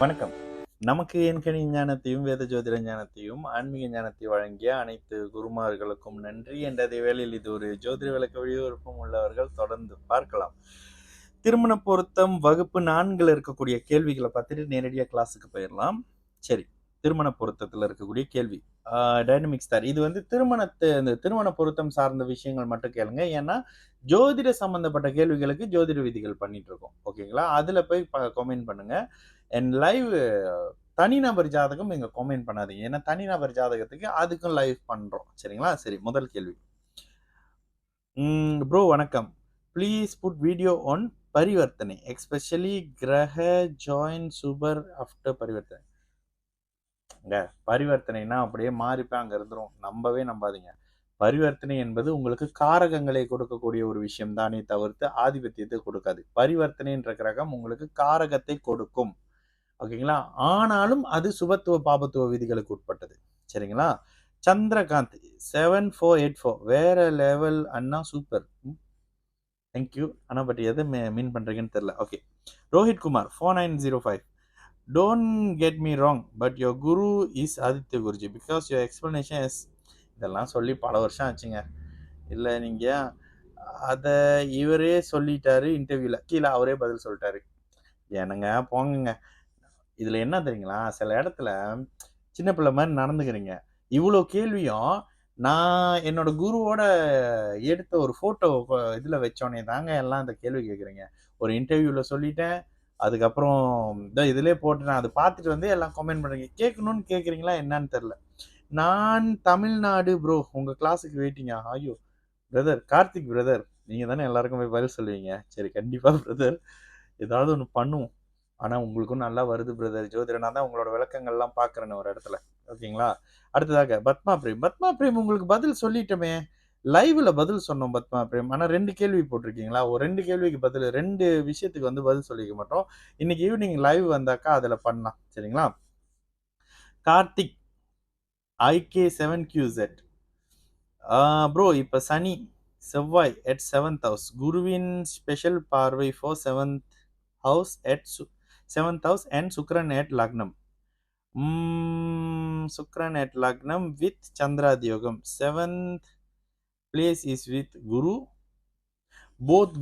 வணக்கம். நமக்கு எண்கணி ஞானத்தையும், வேத ஜோதிட ஞானத்தையும், ஆன்மீக ஞானத்தை வழங்கிய அனைத்து குருமார்களுக்கும் நன்றி. என்ற வேளையில் இது ஒரு ஜோதிட விளக்க விருப்பம் உள்ளவர்கள் தொடர்ந்து பார்க்கலாம். திருமண பொருத்தம் வகுப்பு 4ல இருக்கக்கூடிய கேள்விகளை பார்த்துட்டு நேரடியாக கிளாஸுக்கு போயிடலாம். சரி, திருமண பொருத்தத்தில் இருக்கக்கூடிய கேள்வி டைனமிக் ஸ்டார். இது வந்து இந்த திருமண பொருத்தம் சார்ந்த விஷயங்கள் மட்டும் கேளுங்க. ஏன்னா ஜோதிட சம்பந்தப்பட்ட கேள்விகளுக்கு ஜோதிட விதிகள் பண்ணிட்டு இருக்கோம். ஓகேங்களா? அதுல போய் கமெண்ட் பண்ணுங்க. அண்ட் லைவ் தனிநபர் ஜாதகம் நீங்க கமெண்ட் பண்ணாதீங்க. ஏன்னா தனிநபர் ஜாதகத்துக்கு அதுக்கும் லைவ் பண்றோம். சரிங்களா? சரி, முதல் கேள்வி. ப்ரோ வணக்கம். ப்ளீஸ் புட் வீடியோ ஆன் பரிவர்த்தனை, எஸ்பெஷலி கிரக ஜாயின் சூப்பர் ஆஃப்டர் பரிவர்த்தனை. பரிவர்த்தனைனா அப்படியே மாறிப்ப அங்க இருந்துரும். நம்பவே நம்பாதீங்க. பரிவர்த்தனை என்பது உங்களுக்கு காரகங்களை கொடுக்கக்கூடிய ஒரு விஷயம் தானே தவிர்த்து ஆதிபத்தியத்தை கொடுக்காது. பரிவர்த்தனைன்ற கிரகம் உங்களுக்கு காரகத்தை கொடுக்கும். ஓகேங்களா? ஆனாலும் அது சுபத்துவ பாபத்துவ விதிகளுக்கு உட்பட்டது. சரிங்களா? சந்திரகாந்த் 7484 வேற லெவல் அண்ணா, சூப்பர். தேங்க்யூ. ஆனால் பட் எதை மீன் பண்றீங்கன்னு தெரியல. Okay. Rohit Kumar 4905 don't get me wrong, but your Guru is Aditya Guruji because your explanation is. இதெல்லாம் சொல்லி பல வருஷம் ஆச்சுங்க. இல்லை நீங்கள் அதை இவரே சொல்லிட்டாரு இன்டர்வியூவில், கீழே அவரே பதில் சொல்லிட்டாரு. என்னங்க போங்க. இதுல என்ன தெரியுங்களா, சில இடத்துல சின்ன பிள்ளை மாதிரி நடந்துக்கிறீங்க. இவ்வளோ கேள்வியும் நான் என்னோட குருவோட எடுத்த ஒரு போட்டோ இதுல வச்சோன்னே தாங்க எல்லாம் இந்த கேள்வி கேட்குறீங்க. ஒரு இன்டர்வியூல சொல்லிட்டேன், அதுக்கப்புறம் இதுலேயே போட்டு நான் அதை பார்த்துட்டு வந்து எல்லாம் கமெண்ட் பண்ணுறீங்க. கேட்கணும்னு கேட்குறீங்களா என்னன்னு தெரில. நான் தமிழ்நாடு ப்ரோ, உங்கள் கிளாஸுக்கு வெயிட்டிங்கா? ஐயோ பிரதர், கார்த்திக் பிரதர், நீங்கள் தானே எல்லாருக்கும் போய் பதில் சொல்லுவீங்க. சரி, கண்டிப்பாக பிரதர், ஏதாவது ஒன்று பண்ணுவோம். ஆனால் உங்களுக்கும் நல்லா வருது பிரதர் ஜோதிடனா தான் உங்களோட விளக்கங்கள்லாம் பார்க்குறேன்னு ஒரு இடத்துல. ஓகேங்களா? அடுத்ததாக பத்மா பிரேம் உங்களுக்கு பதில் சொல்லிட்டோமே, லைவ்ல பதில் சொன்னோம் பத்மா பிரேம். ஆனால் 2 கேள்வி போட்டிருக்கீங்களா? ஒரு 2 கேள்விக்கு பதில் 2 விஷயத்துக்கு வந்து பதில் சொல்லிக்க மாட்டோம். இன்னைக்கு ஈவினிங் லைவ் வந்தாக்கா அதில் பண்ணலாம். சரிங்களா? கார்த்திக் IK7QZ ப்ரோ, இப்போ சனி செவ்வாய் at 7th house, குருவின் ஸ்பெஷல் பார்வை for 7th house at 7th house and Sukran at Lagnam. Sukran at Lagnam with Chandradiyogam. 7th place is with Guru. Both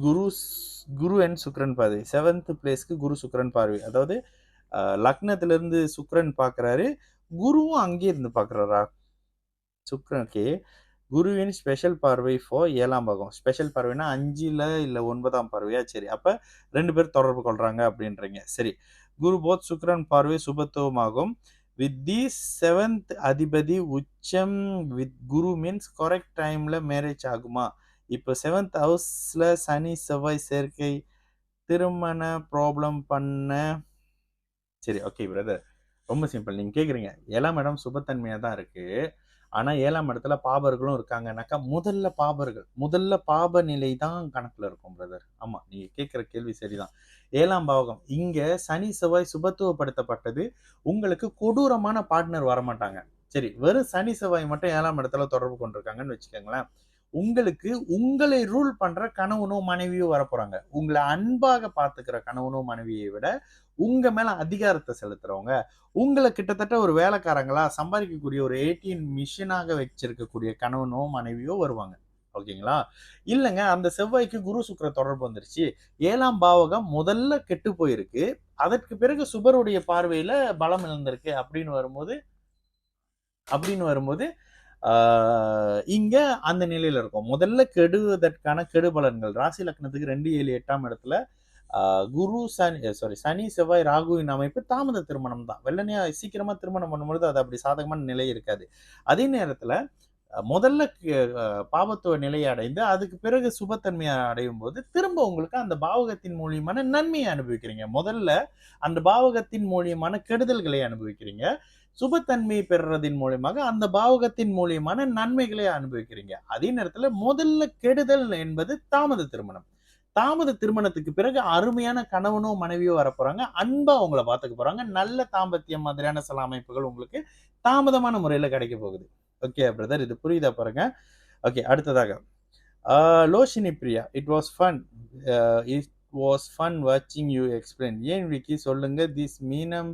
Guru and Sukran பார்வை. 7th பிளேஸ்க்கு குரு சுக்ரன் பார்வை. அதாவது லக்னத்துல இருந்து சுக்ரன் பார்க்குறாரு, குருவும் அங்கே இருந்து பார்க்குறாரா? சுக்ரன். ஓகே. குருவின் ஸ்பெஷல் பார்வை ஃபார் 7ஆம் பாகம். ஸ்பெஷல் பார்வைனா 5ல் இல்லை 9ஆம் பார்வையா? சரி, அப்போ 2 பேர் தொடர்பு கொள்றாங்க அப்படின்றீங்க. சரி, குரு போத் சுக்ரன் பார்வை சுபத்துவமாகும். வித் திஸ் 7th அதிபதி உச்சம் வித் குரு மீன்ஸ் கரெக்ட் டைம்ல மேரேஜ் ஆகுமா? இப்போ 7th ஹவுஸ்ல சனி செவ்வாய் சேர்க்கை திருமண ப்ராப்ளம் பண்ண. சரி, ஓகே பிரதர், ரொம்ப சிம்பிள். நீங்கள் கேட்குறீங்க 7ஆம் இடம் சுபத்தன்மையாக தான் இருக்குது, ஆனால் 7ஆம் இடத்துல பாபர்களும் இருக்காங்கனாக்கா முதல்ல பாப நிலை தான் கணக்கில் இருக்கும் பிரதர். ஆமாம், நீங்கள் கேட்குற கேள்வி சரிதான். 7ஆம் பாவகம் இங்கே சனி செவ்வாய் சுபத்துவப்படுத்தப்பட்டது. உங்களுக்கு கொடூரமான பார்ட்னர் வரமாட்டாங்க. சரி, வெறும் சனி செவ்வாய் மட்டும் 7ஆம் இடத்துல தொடர்பு கொண்டிருக்காங்கன்னு வச்சுக்கோங்களேன். உங்களுக்கு உங்களை ரூல் பண்ற கணவனோ மனைவியோ வரப்போறாங்க. உங்களை அன்பாக பார்த்துக்கிற கணவனோ மனைவியை விட உங்க மேல அதிகாரத்தை செலுத்துறவங்க, உங்களை கிட்டத்தட்ட ஒரு வேலைக்காரங்களா சம்பாதிக்கக்கூடிய ஒரு 18 மிஷினாக வச்சிருக்கக்கூடிய கணவனோ மனைவியோ வருவாங்க. ஓகேங்களா? இல்லைங்க, அந்த செவ்வாய்க்கு குரு சுக்கிர தொடர்பு வந்துருச்சு, 7ஆம் பாவகம் முதல்ல கெட்டு போயிருக்கு, அதற்கு பிறகு சுபருடைய பார்வையில பலம் இழந்திருக்கு அப்படின்னு வரும்போது இங்க அந்த நிலையில இருக்கும். முதல்ல கெடுவதற்கான கெடுபலன்கள் ராசி லக்னத்துக்கு 2, 7, 8ஆம் இடத்துல சனி செவ்வாய் ராகுவின் அமைப்பு தாமத திருமணம் தான். வெள்ளனையா சீக்கிரமா திருமணம் பண்ணும்பொழுது அது அப்படி சாதகமான நிலை இருக்காது. அதே நேரத்துல முதல்ல பாவத்துவ நிலையை அடைந்து அதுக்கு பிறகு சுபத்தன்மையை அடையும் போது திரும்ப உங்களுக்கு அந்த பாவகத்தின் மூலியமான நன்மையை அனுபவிக்கிறீங்க. முதல்ல அந்த பாவகத்தின் மூலியமான கெடுதல்களை அனுபவிக்கிறீங்க. சுபத்தன்மையை பெறுறதின் மூலியமாக அந்த பாவகத்தின் மூலியமான நன்மைகளை அனுபவிக்கிறீங்க. அதே நேரத்துல முதல்ல கெடுதல் என்பது தாமத திருமணம். தாமத திருமணத்துக்கு பிறகு அருமையான கணவனோ மனைவியோ வரப்போறாங்க, அன்பா உங்களை பார்த்துக்க போறாங்க, நல்ல தாம்பத்தியம் மாதிரியான சில அமைப்புகள் உங்களுக்கு தாமதமான முறையில கிடைக்க போகுது. ஓகே பிரதர், இது புரியுதா பாருங்க. ஓகே, அடுத்ததாக Loshini Priya, it was fun வாட்சிங் யூ எக்ஸ்பிளைன். ஏன் விக்கி சொல்லுங்க, திஸ் மீனம்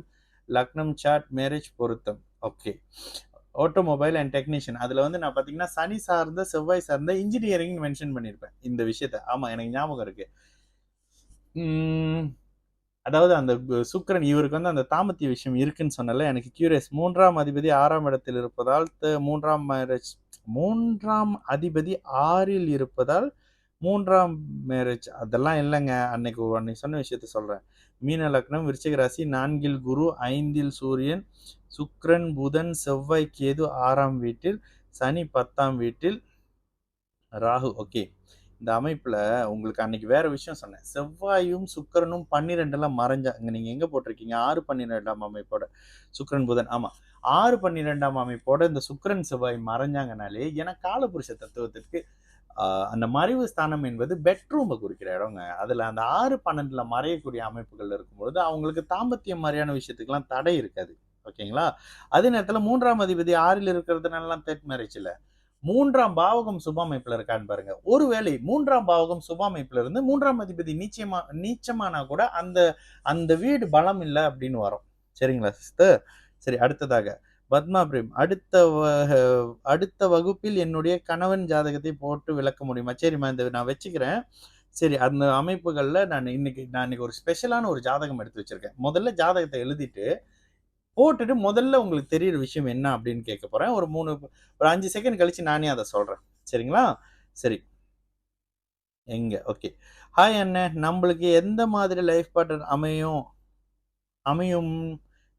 லக்னம் சார்ட் மேரேஜ் பொருத்தம். ஓகே. Automobile and technician. அதுல வந்து நான் பார்த்தீங்கன்னா, சனி சார்ந்த, செவ்வாய் சார்ந்த இன்ஜினியரிங் மென்ஷன் பண்ணியிருப்பேன் இந்த விஷயத்த. ஆமா, எனக்கு ஞாபகம் இருக்கு. அதாவது அந்த சுக்கிரன் இவருக்கு வந்து அந்த தாம்பத்திய விஷயம் இருக்குன்னு சொன்னல, எனக்கு கியூரியஸ். 3ஆம் அதிபதி 6ஆம் இடத்தில் இருப்பதால் 3ஆம் மேரேஜ் 3ஆம் அதிபதி 6ல் இருப்பதால் 3ஆம் மேரேஜ் அதெல்லாம் இல்லங்க. அன்னைக்கு சொன்ன விஷயத்த சொல்றேன். மீன லக்னம், விருச்சிக ராசி, 4ல் குரு, 5ல் சூரியன், சுக்கிரன், புதன், செவ்வாய், கேது 6ஆம் வீட்டில், சனி 10ஆம் வீட்டில், ராகு. ஓகே. இந்த அமைப்புல உங்களுக்கு அன்னைக்கு வேற விஷயம் சொன்னேன். செவ்வாயும் சுக்கிரனும் 12ல மறைஞ்சா நீங்க எங்க போட்டிருக்கீங்க? 6 12ஆம் அமைப்போட சுக்கிரன் புதன். ஆமா. 6 12ஆம் அமைப்போட இந்த சுக்கிரன் செவ்வாய் மறைஞ்சாங்கனாலே ஏன்னா காலபுருஷ தத்துவத்திற்கு அந்த மறைவு ஸ்தானம் என்பது பெட்ரூமை குறிக்கிற இடங்க. அதுல அந்த 6 12ல மறையக்கூடிய அமைப்புகள் இருக்கும்பொழுது அவங்களுக்கு தாம்பத்தியம் மாதிரியான விஷயத்துக்கெல்லாம் தடை இருக்காது. ஓகேங்களா? அதே நேரத்துல 3ஆம் அதிபதி 6ல் இருக்கிறதுனால தேர்ட் மேரேஜ் இல்ல. 3ஆம் பாவகம் சுப அமைப்புல இருக்கான்னு பாருங்க. ஒருவேளை 3ஆம் பாவகம் சுப அமைப்புல இருந்து 3ஆம் அதிபதி நீச்சமானா கூட அந்த அந்த வீடு பலம் இல்ல அப்படின்னு வரும். சரிங்களா சிஸ்டர்? சரி, அடுத்ததாக பத்மா பிரேம். அடுத்த வகுப்பில் என்னுடைய கணவன் ஜாதகத்தை போட்டு விளக்க முடியுமா? சரிம்மா, இந்த நான் வச்சுக்கிறேன். சரி, அந்த அமைப்புகள்ல நான் இன்னைக்கு ஒரு ஸ்பெஷலான ஒரு ஜாதகம் எடுத்து வச்சிருக்கேன். முதல்ல ஜாதகத்தை எழுதிட்டு போட்டுட்டு முதல்ல உங்களுக்கு தெரியிற விஷயம் என்ன அப்படின்னு கேட்க போறேன். ஒரு 5 செகண்ட் கழிச்சு நானே அதை சொல்றேன். சரிங்களா? சரி. எங்க ஓகே. ஹாய் அண்ணன், நம்மளுக்கு எந்த மாதிரி லைஃப் பார்ட்னர் அமையும்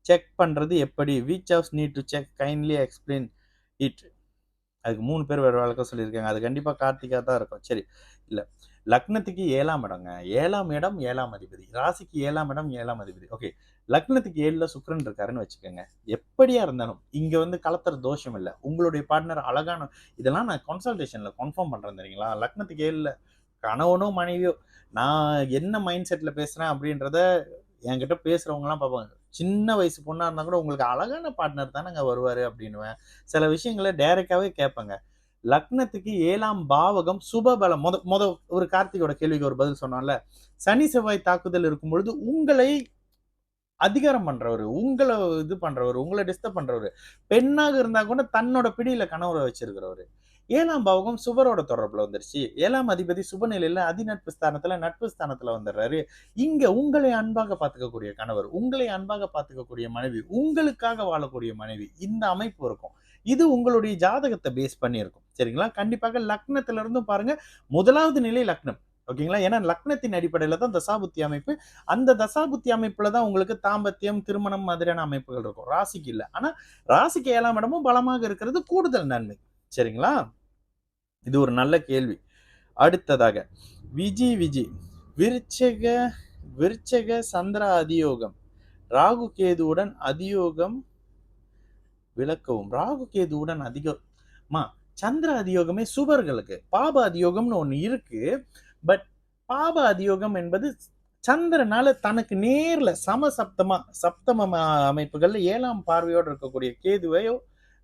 செக் பண்றது எப்படி? Which house need to check, kindly explain it. அதுக்கு 3 பேர் வேற வழக்கம் சொல்லியிருக்காங்க. அது கண்டிப்பா கார்த்திகா தான் இருக்கும். சரி. இல்ல, லக்னத்துக்கு 7ஆம் இடங்க. 7ஆம் இடம் 7ஆம் அதிபதி. ராசிக்கு 7ஆம் இடம் 7ஆம் அதிபதி. ஓகே. லக்னத்துக்கு 7ல சுக்கிரன் இருக்காருன்னு வச்சுக்கோங்க. எப்படியா இருந்தாலும் இங்க வந்து கலத்துற தோஷம் இல்ல. உங்களுடைய பார்ட்னர் அழகான இதெல்லாம் நான் கன்சல்டேஷன்ல கன்ஃபார்ம் பண்றேன் தெரியுங்களா? லக்னத்துக்கு 7ல கணவனோ மனைவியோ நான் என்ன மைண்ட் செட்ல பேசுறேன் அப்படின்றத என்கிட்ட பேசுறவங்கலாம் பார்ப்பாங்க. சின்ன வயசு பொண்ணா இருந்தா கூட உங்களுக்கு அழகான பார்ட்னர் தானங்க வருவாரு அப்படின்னுவேன். சில விஷயங்களை டைரக்டாவே கேட்பேங்க. லக்னத்துக்கு 7ஆம் பாவகம் சுபபலம். மொத ஒரு கார்த்திகோட கேள்விக்கு ஒரு பதில் சொன்னான்ல, சனி செவ்வாய் தாக்குதல் இருக்கும் பொழுது உங்களை அதிகாரம் பண்றவரு, உங்களை இது பண்றவரு, உங்களை டிஸ்டர்ப் பண்றவரு, பெண்ணாக இருந்தா கூட தன்னோட பிடியில கணவரை வச்சிருக்கிறவரு. 7ஆம் பாவகம் சுபரோட தொடர்புல வந்துருச்சு. 7ஆம் அதிபதி சுபநிலையில அதிநட்பு ஸ்தானத்துல நட்பு ஸ்தானத்துல வந்துடுறாரு. இங்க உங்களை அன்பாக பார்த்துக்கக்கூடிய கணவர், உங்களை அன்பாக பார்த்துக்கக்கூடிய மனைவி, உங்களுக்காக வாழக்கூடிய மனைவி, இந்த அமைப்பு இருக்கும். இது உங்களுடைய ஜாதகத்தை பேஸ் பண்ணி இருக்கும். சரிங்களா? கண்டிப்பாக லக்னத்துல இருந்தும் பாருங்க. முதலாவது நிலை லக்னம். ஓகேங்களா? ஏன்னா லக்னத்தின் அடிப்படையில தான் தசாபுத்தி அமைப்பு. அந்த தசாபுத்தி அமைப்புல தான் உங்களுக்கு தாம்பத்தியம், திருமணம் மாதிரியான அமைப்புகள் இருக்கும். ராசிக்கு இல்ல. ஆனா ராசிக்கு 7ஆம் இடமும் பலமாக இருக்கிறது கூடுதல் நன்மை. சரிங்களா? இது ஒரு நல்ல கேள்வி. அடுத்ததாக விஜி விருச்சக விருச்சக சந்திர அதியோகம், ராகு கேதுவுடன் அதியோகம் விளக்கவும். ராகு கேதுவுடன் சந்திர அதியோகமே சுபர்களுக்கு. பாப அதியோகம்னு ஒண்ணு இருக்கு. பட் பாப அதியோகம் என்பது சந்திரனால தனக்கு நேர்ல சப்தம அமைப்புகள்ல 7ஆம் பார்வையோடு இருக்கக்கூடிய கேதுவையோ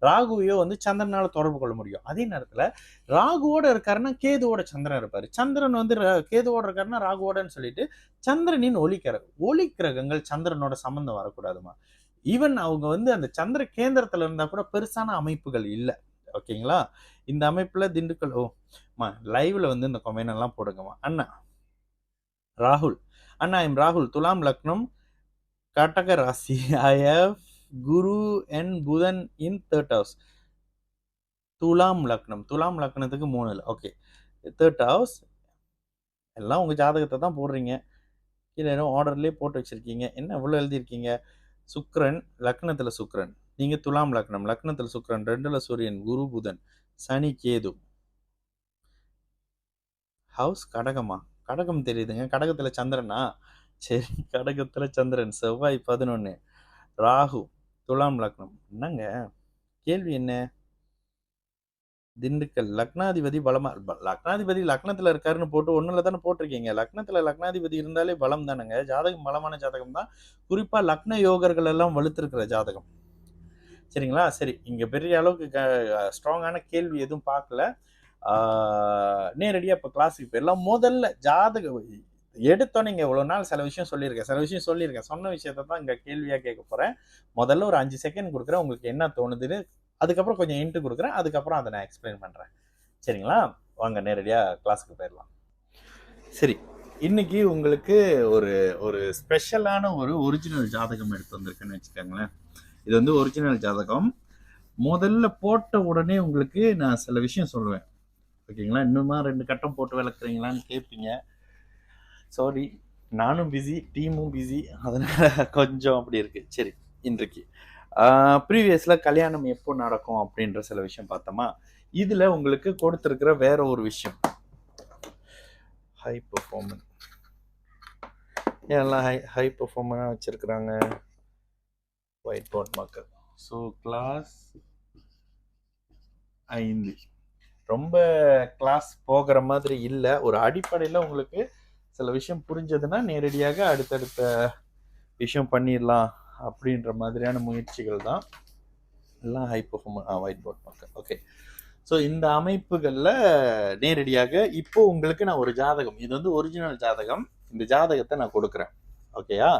ராகுவையோ வந்து சந்திரனால தொடர்பு கொள்ள முடியும். அதே நேரத்துல ராகுவோட இருக்காருன்னா கேதுவோட சந்திரன் இருப்பாரு. சந்திரன் வந்து கேதுவோட இருக்காருன்னா ராகுவோடன்னு சொல்லிட்டு சந்திரனின் ஒளி கிரகங்கள் சந்திரனோட சம்பந்தம் வரக்கூடாதுமா. ஈவன் அவங்க வந்து அந்த சந்திர கேந்திரத்துல இருந்தா கூட பெருசான அமைப்புகள் இல்லை. ஓகேங்களா? இந்த அமைப்புல திண்டுக்கல் லைவ்ல வந்து இந்த கொமெண்ட் எல்லாம் போடுங்கம்மா. அண்ணா ராகுல், அண்ணா ஐம் ராகுல், துலாம் லக்னம், கடக ராசி. ஐ ஹவ் குரு அண்ட் புதன் இன் 3rd house. துலாம் லக்னத்துக்கு 3ல. ஓகே. 3rd house. எல்லாம் உங்க ஜாதகத்தை தான் போடுறீங்க. கீழே ஆர்டர்லயே போட்டு வச்சிருக்கீங்க. என்ன இவ்வளவு எழுதியிருக்கீங்க? சுக்கிரன் லக்னத்துல சுக்கிரன். நீங்க துலாம் லக்னம், லக்னத்துல சுக்கிரன், 2ல சூரியன், குரு புதன், சனி கேது. ஹவுஸ் கடகமா? கடகம் தெரியுதுங்க. கடகத்துல சந்திரனா? சரி, கடகத்துல சந்திரன், செவ்வாய் 11, ராகு, துலாம் லக்னம். என்னங்க கேள்வி என்ன? திண்டுக்கல் லக்னாதிபதி பலமா? லக்னாதிபதி லக்னத்துல இருக்காருன்னு போட்டு ஒண்ணுல தானே போட்டிருக்கீங்க. லக்னத்துல லக்னாதிபதி இருந்தாலே பலம் தானேங்க. ஜாதகம் பலமான ஜாதகம் தான். குறிப்பா லக்ன யோகர்கள் எல்லாம் வலுத்திருக்கிற ஜாதகம். சரிங்களா? சரி, இங்க பெரிய அளவுக்கு ஸ்ட்ராங்கான கேள்வி எதுவும் பார்க்கல. நேரடியா இப்ப கிளாஸுக்கு போயிடலாம். முதல்ல ஜாதக எடுத்தோன்னே இங்க இவ்வளவு நாள் சில விஷயம் சொல்லியிருக்கேன். சொன்ன விஷயத்த தான் இங்க கேள்வியா கேட்க போறேன். முதல்ல ஒரு 5 செகண்ட் குடுக்குறேன். உங்களுக்கு என்ன தோணுதுன்னு. அதுக்கப்புறம் கொஞ்சம் ஹிண்ட் குடுக்குறேன். அதுக்கப்புறம் அத நான் எக்ஸ்பிளைன் பண்றேன். சரிங்களா? வாங்க நேரடியா கிளாஸ்க்கு போயிரலாம். சரி. இன்னைக்கு உங்களுக்கு ஒரு ஒரு ஸ்பெஷலான ஒரு ஒரிஜினல் ஜாதகம் எடுத்து வந்திருக்குன்னு வச்சுக்கோங்களேன். இது வந்து ஒரிஜினல் ஜாதகம். முதல்ல போட்ட உடனே உங்களுக்கு நான் சில விஷயம் சொல்லுவேன். ஓகேங்களா? இன்னுமா 2 கட்டம் போட்டு விளக்குறீங்களான்னு கேட்பீங்க. சாரி, நானும் பிஸி, டீமும் பிஸி, அதனால கொஞ்சம் அப்படி இருக்கு. சரி, இன்றைக்கு ப்ரீவியஸ்ல கல்யாணம் எப்போ நடக்கும் அப்படின்ற சில விஷயம் பார்த்தோமா. இதுல உங்களுக்கு கொடுத்திருக்கிற வேற ஒரு விஷயம், ஹை பெர்ஃபார்மன்ஸ். எல்லாம் ஹை பெர்ஃபார்மன்ஸா வச்சிருக்கிறாங்க. White board marker. So class 5 ரொம்ப கிளாஸ் போகிற மாதிரி இல்லை. ஒரு அடிப்படையில் உங்களுக்கு சில விஷயம் புரிஞ்சதுன்னா நேரடியாக அடுத்தடுத்த விஷயம் பண்ணிடலாம் அப்படின்ற மாதிரியான முயற்சிகள் தான் எல்லாம் high performance white board marker. Okay, so இந்த அமைப்புகளில் நேரடியாக இப்போ உங்களுக்கு நான் ஒரு ஜாதகம், இது வந்து ஒரிஜினல் ஜாதகம், இந்த ஜாதகத்தை நான் கொடுக்குறேன். ஓகேயா?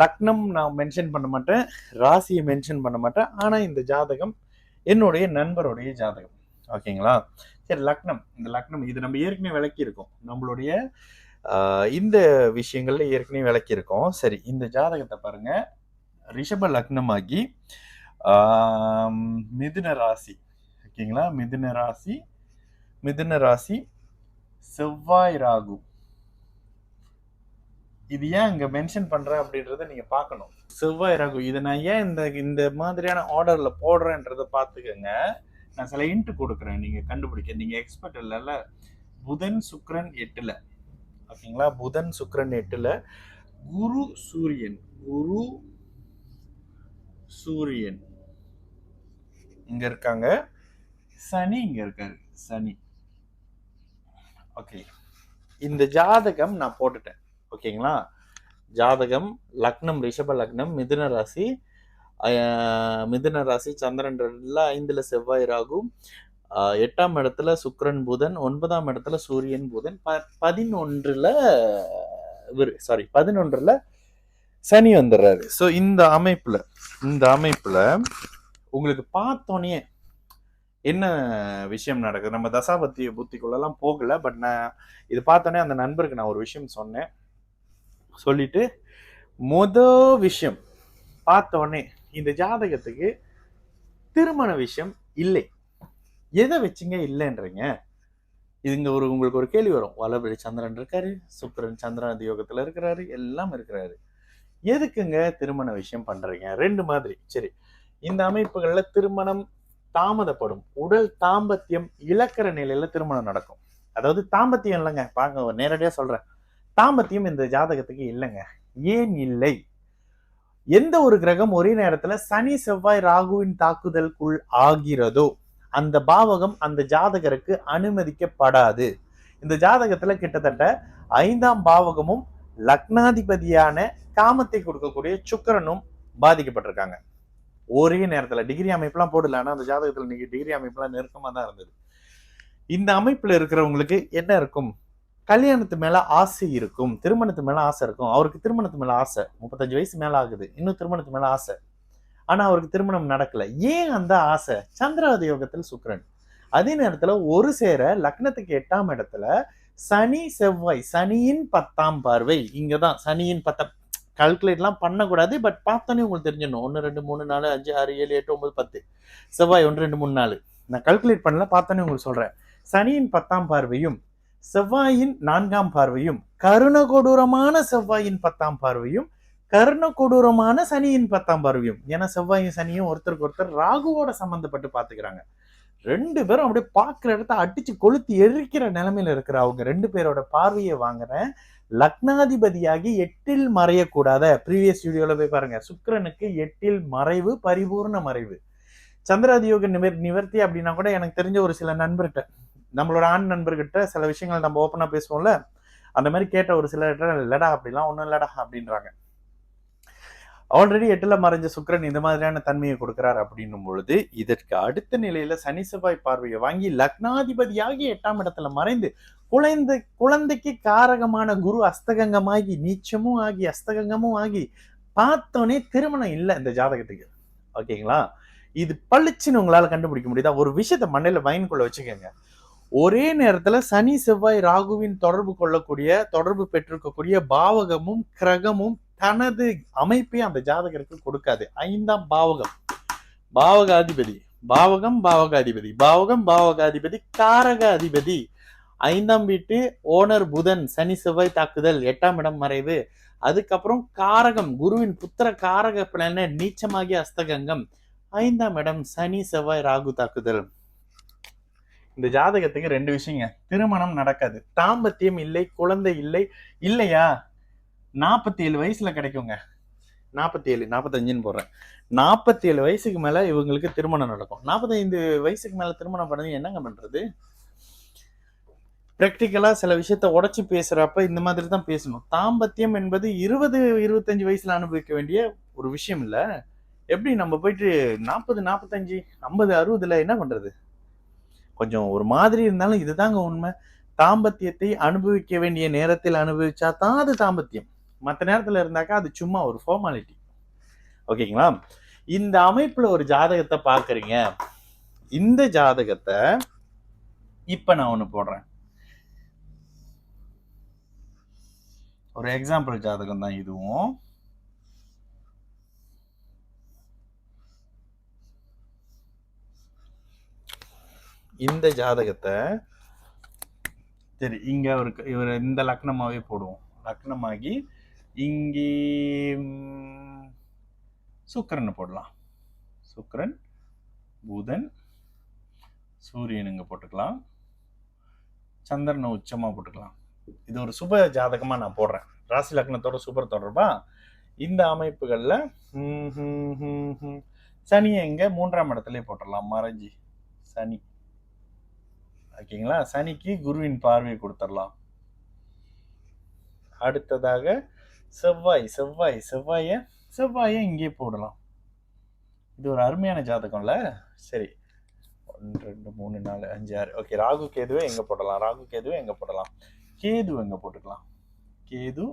லக்னம் நான் மென்ஷன் பண்ண மாட்டேன், ராசியை மென்ஷன் பண்ண மாட்டேன். ஆனால் இந்த ஜாதகம் என்னுடைய நண்பருடைய ஜாதகம். ஓகேங்களா? சரி, லக்னம், இந்த லக்னம் இது நம்ம ஏற்கனவே விளக்கி இருக்கோம். நம்மளுடைய இந்த விஷயங்கள்ல ஏற்கனவே விளக்கி இருக்கோம். சரி, இந்த ஜாதகத்தை பாருங்க. ரிஷப லக்னமாகி மிதுன ராசி. ஓகேங்களா? மிதுன ராசி செவ்வாய் ராகு. இது ஏன் இங்க மென்ஷன் பண்றேன் அப்படின்றத நீங்க பார்க்கணும். செவ்வாய் ராகு இதை நான் ஏன் இந்த மாதிரியான ஆர்டர்ல போடுறேன்றத பார்த்துக்கங்க. நான் சில இன்ட் கொடுக்குறேன், நீங்க கண்டுபிடிக்க. நீங்க எக்ஸ்பர்ட் இல்லைல்ல. புதன் சுக்கிரன் 8ல. ஓகேங்களா? புதன் சுக்கிரன் 8ல. குரு சூரியன் இங்க இருக்காங்க. சனி இங்க இருக்காரு. சனி. ஓகே, இந்த ஜாதகம் நான் போட்டுட்டேன். ஓகேங்களா? ஜாதகம் லக்னம் ரிஷப லக்னம், மிதுன ராசி சந்திரன் 5ல செவ்வாய் ராகு, 8ஆம் இடத்துல சுக்கிரன் புதன், 9ஆம் இடத்துல சூரியன் புதன், 11ல சனி வந்துடுறாரு. ஸோ இந்த அமைப்புல உங்களுக்கு பார்த்தோன்னே என்ன விஷயம் நடக்குது, நம்ம தசாபத்திய புத்திக்குள்ளெல்லாம் போகல. பட் நான் இது பார்த்தோன்னே அந்த நண்பருக்கு நான் ஒரு விஷயம் சொன்னேன். சொல்லிட்டு விஷயம் பார்த்தோன்னே இந்த ஜாதகத்துக்கு திருமண விஷயம் இல்லை. எதை வச்சுங்க இல்லைன்றீங்க? இதுங்க உங்களுக்கு ஒரு கேள்வி வரும். வளபடி சந்திரன் இருக்காரு, சுக்கிரன் சந்திரன் யோகத்துல இருக்கிறாரு, எல்லாம் இருக்கிறாரு, எதுக்குங்க திருமண விஷயம் பண்றீங்க? 2 மாதிரி. சரி, இந்த அமைப்புகள்ல திருமணம் தாமதப்படும். உடல் தாம்பத்தியம் இழக்கிற நிலையில திருமணம் நடக்கும். அதாவது தாம்பத்தியம் இல்லைங்க, பாருங்க நேரடியா சொல்றேன், தாம்பத்தியம் இந்த ஜாதகத்துக்கு இல்லைங்க. ஏன் இல்லை? எந்த ஒரு கிரகம் ஒரே நேரத்துல சனி செவ்வாய் ராகுவின் தாக்குதலுக்குள் ஆகிறதோ அந்த பாவகம் அந்த ஜாதகருக்கு அனுமதிக்கப்படாது. இந்த ஜாதகத்துல கிட்டத்தட்ட 5ஆம் பாவகமும் லக்னாதிபதியான காமத்தை கொடுக்கக்கூடிய சுக்கிரனும் பாதிக்கப்பட்டிருக்காங்க ஒரே நேரத்துல. டிகிரி அமைப்புலாம் போடல, ஆனா அந்த ஜாதகத்துல நீங்க டிகிரி அமைப்புலாம் நெருக்கமா தான் இருந்தது. இந்த அமைப்புல இருக்கிறவங்களுக்கு என்ன இருக்கும்? கல்யாணத்து மேல ஆசை இருக்கும், திருமணத்து மேல ஆசை இருக்கும். அவருக்கு திருமணத்து மேல ஆசை, 35 வயசு மேல ஆகுது, இன்னும் திருமணத்து மேல ஆசை. ஆனா அவருக்கு திருமணம் நடக்கல. ஏன் அந்த ஆசை? சந்திராதி யோகத்தில் சுக்கிரன். அதே நேரத்துல ஒரு சேர லக்னத்துக்கு 8ஆம் இடத்துல சனி செவ்வாய், சனியின் 10ஆம் பார்வை. இங்கதான் சனியின் 10. கால்குலேட்லாம் பண்ணக்கூடாது, பட் பார்த்தோன்னே உங்களுக்கு தெரிஞ்சிடணும். 1 2 3 4 5 6 7 8 9 10. செவ்வாய் 1 2 3 4. நான் கால்குலேட் பண்ணல, பார்த்தோன்னே உங்களுக்கு சொல்றேன். சனியின் 10ஆம் பார்வையும் செவ்வாயின் 4ஆம் பார்வையும், கருணகொடூரமான செவ்வாயின் 10ஆம் பார்வையும், கருணகொடூரமான சனியின் 10ஆம் பார்வையும். ஏன்னா செவ்வாயும் சனியும் ஒருத்தருக்கு ஒருத்தர் ராகுவோட சம்பந்தப்பட்டு பாத்துக்கிறாங்க. 2 பேரும் அப்படியே பார்க்குற இடத்த அடிச்சு கொளுத்தி எரிக்கிற நிலைமையில இருக்கிற அவங்க 2 பேரோட பார்வையை வாங்குறேன். லக்னாதிபதியாகி 8ல் மறையக்கூடாத, ப்ரீவியஸ் வீடியோல போய் பாருங்க. சுக்கிரனுக்கு 8ல் மறைவு, பரிபூர்ண மறைவு. சந்திராதியோக நிவர்த்தி அப்படின்னா கூட எனக்கு தெரிஞ்ச ஒரு சில நண்பர்கிட்ட, நம்மளோட ஆண் நண்பர்கிட்ட சில விஷயங்கள் நம்ம ஓப்பனா பேசுவோம்ல, அந்த மாதிரி கேட்ட ஒரு சில இல்லடா அப்படிலாம் ஒன்றும் இல்லடா அப்படின்றாங்க. ஆல்ரெடி 8ல மறைஞ்ச சுக்கிரன் இந்த மாதிரியான தன்மையை கொடுக்கிறார் அப்படின்னும் பொழுது, இதற்கு அடுத்த நிலையில சனி செவ்வாய் பார்வையை வாங்கி லக்னாதிபதியாகி 8ஆம் இடத்துல மறைந்து குழந்தைக்கு காரகமான குரு அஸ்தகங்கமாகி நீச்சமும் ஆகி அஸ்தகங்கமும் ஆகி பார்த்தோன்னே திருமணம் இல்லை இந்த ஜாதகத்துக்கு. ஓகேங்களா? இது பளிச்சுன்னு உங்களால கண்டுபிடிக்க முடியுதா? ஒரு விஷயத்த மண்டையில மைண்ட்குள்ள வச்சுக்கோங்க. ஒரே நேரத்துல சனி செவ்வாய் ராகுவின் தொடர்பு பெற்றிருக்கக்கூடிய பாவகமும் கிரகமும் தனது அமைப்பையும் அந்த ஜாதகருக்கு கொடுக்காது. 5ஆம் பாவகம் பாவகாதிபதி, பாவகாதிபதி காரக அதிபதி, 5ஆம் வீட்டு ஓனர் புதன், சனி செவ்வாய் தாக்குதல், 8ஆம் இடம் மறைவு, அதுக்கப்புறம் காரகம் குருவின் புத்திர காரக பிளானட் நீச்சமாகிய அஸ்தகங்கம், 5ஆம் இடம் சனி செவ்வாய் ராகு தாக்குதல். இந்த ஜாதகத்துக்கு 2 விஷயங்க. திருமணம் நடக்காது, தாம்பத்தியம் இல்லை, குழந்தை இல்லை. இல்லையா 47 வயசுல கிடைக்குங்க. 47 45ன்னு போடுறேன். 47 வயசுக்கு மேல இவங்களுக்கு திருமணம் நடக்கும். 45 வயசுக்கு மேல திருமணம் பண்ணது என்னங்க பண்றது? பிராக்டிக்கலா சில விஷயத்த உடைச்சு பேசுறப்ப இந்த மாதிரி தான் பேசணும். தாம்பத்தியம் என்பது 20-25 வயசுல அனுபவிக்க வேண்டிய ஒரு விஷயம் இல்ல. எப்படி நம்ம போயிட்டு 40 45 50 60ல என்ன பண்றது? கொஞ்சம் ஒரு மாதிரி இருந்தாலும் இதுதாங்க உண்மை. தாம்பத்தியத்தை அனுபவிக்க வேண்டிய நேரத்தில் அனுபவிச்சா தான் அது தாம்பத்தியம். மற்ற நேரத்துல இருந்தாக்கா அது சும்மா ஒரு ஃபார்மாலிட்டி. ஓகேங்களா? இந்த அமைப்புல ஒரு ஜாதகத்தை பாக்குறீங்க. இந்த ஜாதகத்தை இப்ப நான் ஒண்ணு போடுறேன். ஒரு எக்ஸாம்பிள் ஜாதகம் தான் இதுவும். இந்த ஜாதகத்தை சரி இங்க இவர் இந்த லக்னமாவே போடுவோம். லக்னமாகி இங்கே சுக்கிரன் போடலாம். சுக்கிரன், புதன், சூரியன் இங்க போட்டுக்கலாம். சந்திரனை உச்சமா போட்டுக்கலாம். இது ஒரு சுப ஜாதகமா நான் போடுறேன். ராசி லக்னத்தோட சுபர் தொடர்பா இந்த அமைப்புகள்ல சனியை எங்க 3ஆம் இடத்துலயே போட்டுடலாம். மறைஞ்சி சனி. ஓகேங்களா? சனிக்கு குருவின் பார்வையை கொடுத்துடலாம். அடுத்ததாக செவ்வாயை இங்கே போடலாம். இது ஒரு அருமையான ஜாதகம்ல. சரி 1 2 3 4 5 6. ஓகே, ராகு கேதுவை எங்க போடலாம்? கேது எங்க போட்டுக்கலாம்? கேது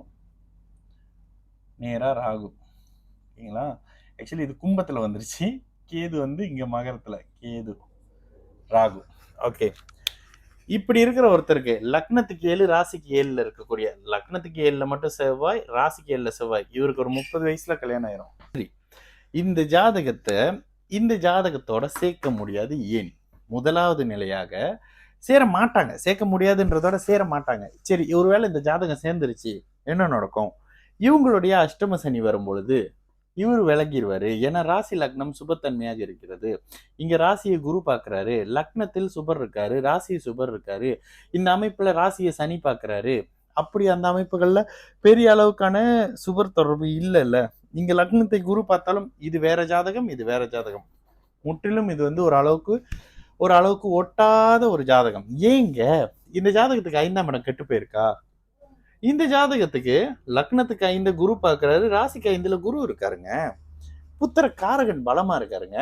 நேரா ராகு. ஓகேங்களா? ஆக்சுவலி இது கும்பத்துல வந்துருச்சு. கேது இங்க மகரத்துல. கேது ராகு. ஓகே, இப்படி இருக்கிற ஒருத்தருக்கு லக்னத்துக்கு 7 ராசிக்கு 7ல இருக்கக்கூடிய, லக்னத்துக்கு 7ல மட்டும் செவ்வாய், ராசிக்கு 7ல செவ்வாய், இவருக்கு ஒரு 30 வயசுல கல்யாணம் ஆயிரும். சரி, இந்த ஜாதகத்தோட சேர்க்க முடியாது. ஏன்? முதலாவது நிலையாக சேர மாட்டாங்க. சேர்க்க முடியாதுன்றதோட சேர மாட்டாங்க. சரி, ஒருவேளை இந்த ஜாதகம் சேர்ந்துருச்சு, என்ன நடக்கும்? இவங்களுடைய அஷ்டம சனி வரும் பொழுது இவர் விலகிடுவாரு. ஏன்னா ராசி லக்னம் சுபத்தன்மையாக இருக்கிறது. இங்க ராசியை குரு பாக்குறாரு, லக்னத்தில் சுபர் இருக்காரு, ராசி சுபர் இருக்காரு. இந்த அமைப்புல ராசியை சனி பாக்குறாரு. அப்படி அந்த அமைப்புகள்ல பெரிய அளவுக்கான சுபர் தொடர்பு இல்லைல்ல. இங்க லக்னத்தை குரு பார்த்தாலும் இது வேற ஜாதகம், இது வேற ஜாதகம். முற்றிலும் இது ஒரு அளவுக்கு ஒட்டாத ஒரு ஜாதகம். ஏங்க இந்த ஜாதகத்துக்கு 5ஆம் இடம் கெட்டு போயிருக்கா? இந்த ஜாதகத்துக்கு லக்னத்துக்கு 5 குரு பாக்குறாரு, ராசிக்கு 5ல குரு இருக்காருங்க. புத்திர காரகன் பலமா இருக்காருங்க.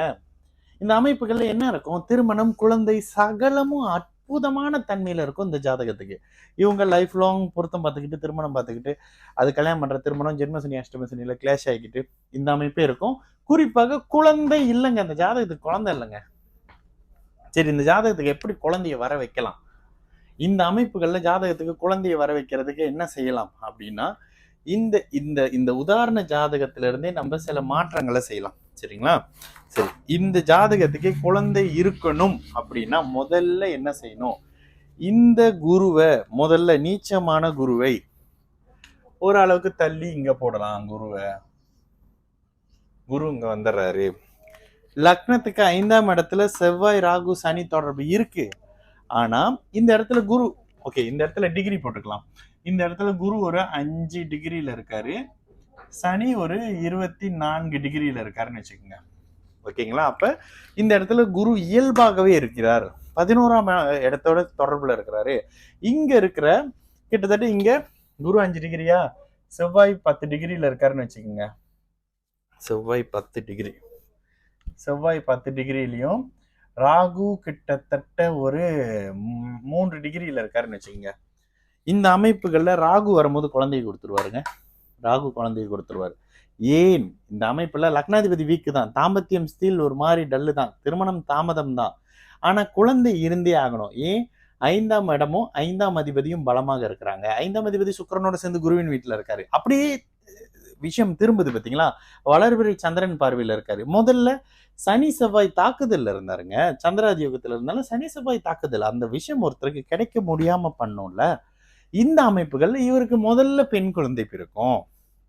இந்த அமைப்புகள்ல என்ன இருக்கும்? திருமணம், குழந்தை சகலமும் அற்புதமான தன்மையில இருக்கும் இந்த ஜாதகத்துக்கு. இவங்க லைஃப் லாங் பொருத்தம் பார்த்துக்கிட்டு திருமணம் பார்த்துக்கிட்டு அது கல்யாணம் பண்ற திருமணம் ஜென்மசனி அஷ்டமசனியில கிளாஷ் ஆகிக்கிட்டு இந்த அமைப்பே இருக்கும். குறிப்பாக குழந்தை இல்லைங்க. அந்த ஜாதகத்துக்கு குழந்தை இல்லைங்க. சரி, இந்த ஜாதகத்துக்கு எப்படி குழந்தைய வர வைக்கலாம்? இந்த அமைப்புகள்ல ஜாதகத்துக்கு குழந்தைய வர வைக்கிறதுக்கு என்ன செய்யலாம் அப்படின்னா, இந்த உதாரண ஜாதகத்தில இருந்தே நம்ம சில மாற்றங்களை செய்யலாம். சரிங்களா? சரி, இந்த ஜாதகத்துக்கு குழந்தை இருக்கணும் அப்படின்னா முதல்ல என்ன செய்யணும்? இந்த குருவை முதல்ல நீச்சமான குருவை ஓரளவுக்கு தள்ளி இங்க போடலாம். குரு இங்க வந்துடுறாரு. லக்னத்துக்கு 5ஆம் இடத்துல செவ்வாய் ராகு சனி தொடர்பு இருக்கு. ஆனா இந்த இடத்துல குரு, ஓகே, இந்த இடத்துல டிகிரி போட்டுக்கலாம். இந்த இடத்துல குரு ஒரு 5 டிகிரியில இருக்காரு, சனி ஒரு 24 டிகிரியில இருக்காருன்னு வச்சுக்கோங்க. ஓகேங்களா? அப்ப இந்த இடத்துல குரு இயல்பாகவே இருக்கிறார். 11ஆம் இடத்தோட தொடர்புல இருக்கிறாரு. இங்க இருக்கிற கிட்டத்தட்ட இங்க குரு 5 டிகிரியா, செவ்வாய் 10 டிகிரியில இருக்காருன்னு வச்சுக்கோங்க. செவ்வாய் 10 டிகிரி, செவ்வாய் 10 டிகிரிலையும் ராகு கிட்டத்தட்ட ஒரு 3 டிகிரியில இருக்காருன்னு வச்சுக்கோங்க. இந்த அமைப்புகள்ல ராகு வரும்போது குழந்தையை கொடுத்துருவாருங்க. ராகு குழந்தையை கொடுத்துருவாரு. ஏன் இந்த அமைப்புல லக்னாதிபதி வீக்கு தான், தாம்பத்தியம் ஸ்டில் ஒரு மாதிரி டல்லு தான், திருமணம் தாமதம் தான், ஆனா குழந்தை இருந்தே ஆகணும். ஏன் 5ஆம் இடமும் 5ஆம் அதிபதியும் பலமாக இருக்கிறாங்க. 5ஆம் அதிபதி சுக்கிரனோட சேர்ந்து குருவின் வீட்டுல இருக்காரு. அப்படியே விஷயம் திரும்புது பாத்தீங்களா? வளர்பிறை சந்திரன் பார்வையில இருக்காரு. முதல்ல சனி செவ்வாய் தாக்குதல்ல இருந்தாருங்க. சந்திராதி யோகத்துல இருந்தாலும் சனி செவ்வாய் தாக்குதல், அந்த விஷயம் ஒருத்தருக்கு கிடைக்க முடியாம பண்ணும்ல. இந்த அமைப்புகள்ல இவருக்கு முதல்ல பெண் குழந்தை பிறக்கும்,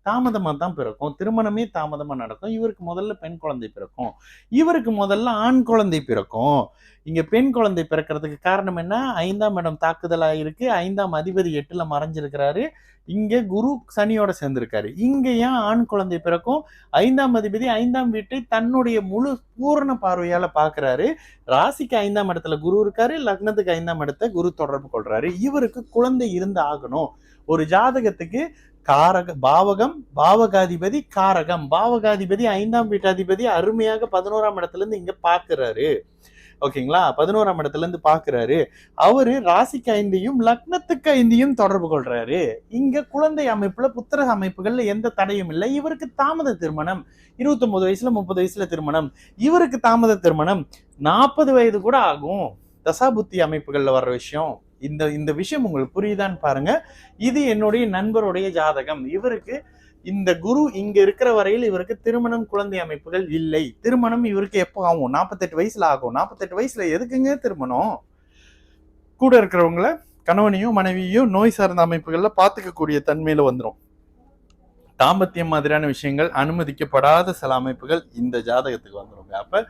தாமதமா தான் பிறக்கும், திருமணமே தாமதமா நடக்கும். இவருக்கு முதல்ல பெண் குழந்தை பிறக்கும், இவருக்கு முதல்ல ஆண் குழந்தை பிறக்கும். இங்க பெண் குழந்தை பிறக்கிறதுக்கு காரணம் என்ன? 5ஆம் இடம் தாக்குதலா இருக்கு, 5ஆம் அதிபதி 8ல மறைஞ்சிருக்கிறாரு, இங்க குரு சனியோட சேர்ந்திருக்காரு. இங்க ஏன் ஆண் குழந்தை பிறக்கும்? 5ஆம் அதிபதி 5ஆம் வீட்டை தன்னுடைய முழு பூரண பார்வையால பாக்குறாரு. ராசிக்கு 5ஆம் இடத்துல குரு இருக்காரு, லக்னத்துக்கு 5ஆம் இடத்தை குரு தொடர்பு கொள்றாரு. இவருக்கு குழந்தை இருந்து ஆகணும். ஒரு ஜாதகத்துக்கு காரக பாவகம், பாவகாதிபதி, காரகம். பாவகாதிபதி 5ஆம் வீட்டாதிபதி அருமையாக 11ஆம் இடத்துல இருந்து இங்க பாக்குறாரு. ஓகேங்களா? 11ஆம் இடத்துல இருந்து பாக்குறாரு. அவரு ராசிக்கு 5ஐயும் லக்னத்துக்கு 5ஐயும் தொடர்பு கொள்றாரு. இங்க குழந்தை அமைப்புல புத்திர அமைப்புகள்ல எந்த தடையும் இல்லை. இவருக்கு தாமத திருமணம், 29 வயசுல 30 வயசுல திருமணம். இவருக்கு தாமத திருமணம் 40 வயது கூட ஆகும். தசாபுத்தி அமைப்புகள்ல வர்ற விஷயம். இந்த விஷயம் உங்களுக்கு புரியுதான்னு பாருங்க. இது என்னுடைய நண்பருடைய ஜாதகம். இவருக்கு இந்த குரு இங்க இருக்கிற வரையில் இவருக்கு திருமணம், குழந்தை அமைப்புகள் இல்லை. திருமணம் இவருக்கு எப்போ ஆகும்? 48 வயசுல ஆகும். 48 வயசுல எதுக்குங்க திருமணம்? கூட இருக்கிறவங்கள, கணவனையும் மனைவியையும் நோய் சார்ந்த அமைப்புகள்ல பாத்துக்கக்கூடிய தன்மையில வந்துடும். தாம்பத்தியம் மாதிரியான விஷயங்கள் அனுமதிக்கப்படாத சில அமைப்புகள் இந்த ஜாதகத்துக்கு வந்துடும். அப்ப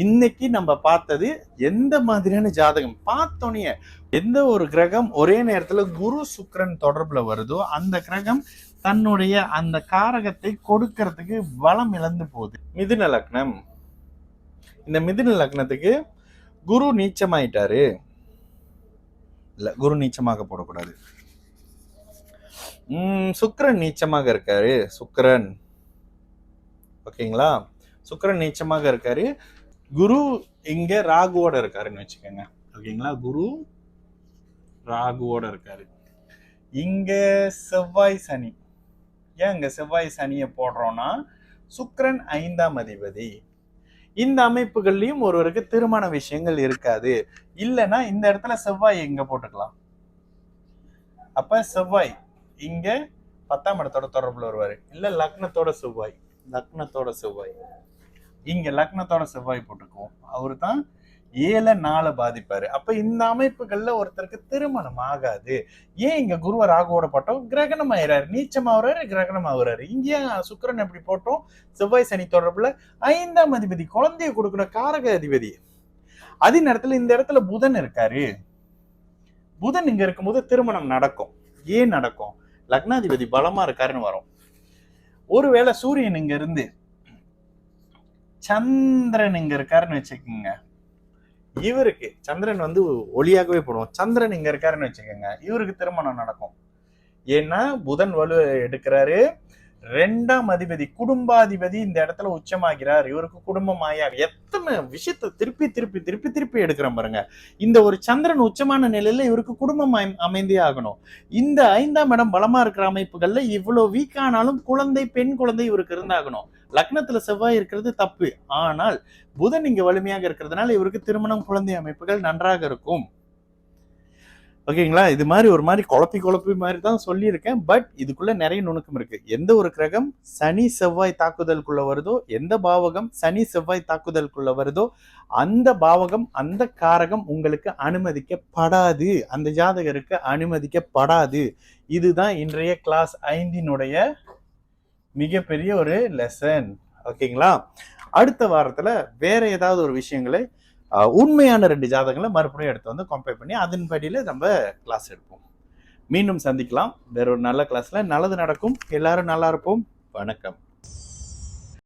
இன்னைக்கு நம்ம பார்த்தது எந்த மாதிரியான ஜாதகம் பார்த்தோன்னே எந்த ஒரு கிரகம் ஒரே நேரத்துல குரு சுக்கிரன் தொடர்புல வருதோ அந்த கிரகம் தன்னுடைய அந்த காரகத்தை கொடுக்கறதுக்கு பலம் இழந்து போகுது. மிதுன லக்னம், இந்த மிதுன லக்னத்துக்கு குரு நீச்சமாயிட்டாரு. இல்ல, குரு நீச்சமாக போடக்கூடாது. சுக்கிரன் நீச்சமாக இருக்காரு. சுக்கிரன், ஓகேங்களா? சுக்கிரன் நீச்சமாக இருக்காரு. குரு இங்க ராகுவோட இருக்காருன்னு வச்சுக்கோங்க. ஓகேங்களா? குரு ராகுவோட இருக்காரு. இங்க செவ்வாய் சனி. ஏன் இங்க செவ்வாய் சனியை போடுறோம்னா சுக்கிரன் 5ஆம் அதிபதி. இந்த அமைப்புகள்லயும் ஒருவருக்கு திருமண விஷயங்கள் இருக்காது. இல்லைன்னா இந்த இடத்துல செவ்வாய் எங்க போட்டுக்கலாம். அப்ப செவ்வாய் இங்க 10ஆம் இடத்தோட தொடர்புல வருவாரு. இல்ல லக்னத்தோட செவ்வாய், லக்னத்தோட செவ்வாய் இங்க லக்னத்தோட செவ்வாய் போட்டுக்குவோம். அவரு தான் 7-4 பாதிப்பாரு. அப்ப இந்த அமைப்புகள்ல ஒருத்தருக்கு திருமணம் ஆகாது. ஏன் இங்க குருவ ராகுவோட போட்டோம்? கிரகணம் ஆயிராரு, நீச்சம் ஆகுறாரு, கிரகணம் ஆகுறாரு. இங்கே சுக்கிரன் எப்படி போட்டோம்? செவ்வாய் சனி தொடர்புல 5ஆம் அதிபதி, குழந்தைய கொடுக்கணும், காரக அதிபதி. அதே நேரத்துல இந்த இடத்துல புதன் இருக்காரு. புதன் இங்க இருக்கும்போது திருமணம் நடக்கும். ஏன் நடக்கும்? லக்னாதிபதி பலமா இருக்காருன்னு வரும். ஒருவேளை சூரியன் இங்க இருந்து சந்திரன் இங்க இருக்காருன்னு வச்சுக்கோங்க, இவருக்கு சந்திரன் வந்து ஒளியாகவே போடுவோம். சந்திரன் இங்க இருக்காருன்னு வச்சுக்கோங்க, இவருக்கு திருமணம் நடக்கும். ஏன்னா புதன் வலு எடுக்கிறாரு. 2ஆம் அதிபதி, குடும்பாதிபதி இந்த இடத்துல உச்சமாகிறார். இவருக்கு குடும்பம் ஆயா. எத்தனை விஷயத்த திருப்பி திருப்பி திருப்பி திருப்பி எடுக்கிறோம் பாருங்க. இந்த ஒரு சந்திரன் உச்சமான நிலையில இவருக்கு குடும்பம் அமைந்தே ஆகணும். இந்த 5ஆம் இடம் பலமா இருக்கிற அமைப்புகள்ல இவ்வளவு வீக்கானாலும் குழந்தை, பெண் குழந்தை இவருக்கு இருந்தாகணும். லக்னத்துல செவ்வாய் இருக்கிறது தப்பு. ஆனால் புதன் இங்க வலிமையாக இருக்கிறதுனால இவருக்கு திருமணம், குழந்தை அமைப்புகள் நன்றாக இருக்கும். ஓகேங்களா? இது மாதிரி ஒரு மாதிரி குழப்பி மாதிரி தான் சொல்லியிருக்கேன். பட் இதுக்குள்ள நிறைய நுணுக்கம் இருக்கு. எந்த ஒரு கிரகம் சனி செவ்வாய் தாக்குதலுக்குள்ள வருதோ, எந்த பாவகம் சனி செவ்வாய் தாக்குதலுக்குள்ள வருதோ அந்த பாவகம், அந்த காரகம் உங்களுக்கு அனுமதிக்கப்படாது. அந்த ஜாதகருக்கு அனுமதிக்கப்படாது. இதுதான் இன்றைய கிளாஸ் 5னுடைய மிகப்பெரிய ஒரு லெசன். ஓகேங்களா? அடுத்த வாரத்துல வேற ஏதாவது ஒரு விஷயங்களை, உண்மையான 2 ஜாதகங்களை மறுபடியும் எடுத்து வந்து கம்பேர் பண்ணி அதன்படியில நம்ம கிளாஸ் எடுப்போம். மீண்டும் சந்திக்கலாம் வேற ஒரு நல்ல கிளாஸ்ல. நல்லது நடக்கும். எல்லாரும் நல்லா இருப்போம். வணக்கம்.